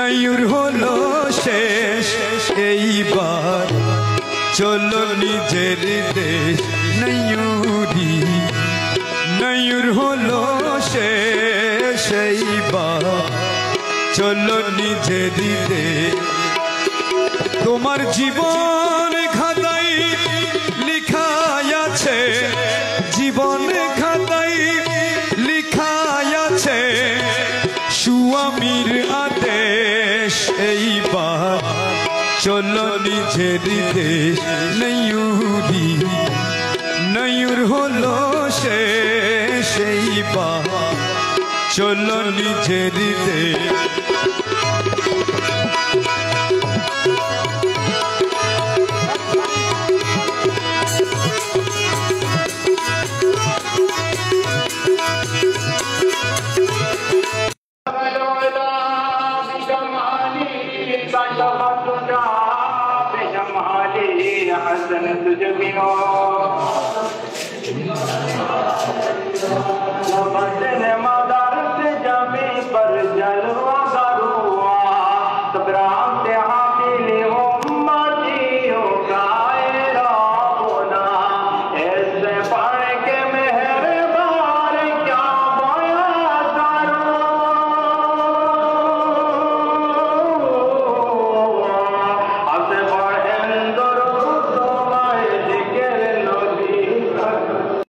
নয়ুর হলো শেষ এইবার চলো নিজের দেশ নয়ুরি নয়ুর হলো শেষ এইবার চলো নিজের দেশ তোমার জীবন খাতায় লিখা আছে জীবন খাতায় লিখা আছে স্বামীর আদেশ এইবার চলো নিজের দেশ নয়ুরি নয়ুর হলো শেষ এইবার চলো নিজের দেশ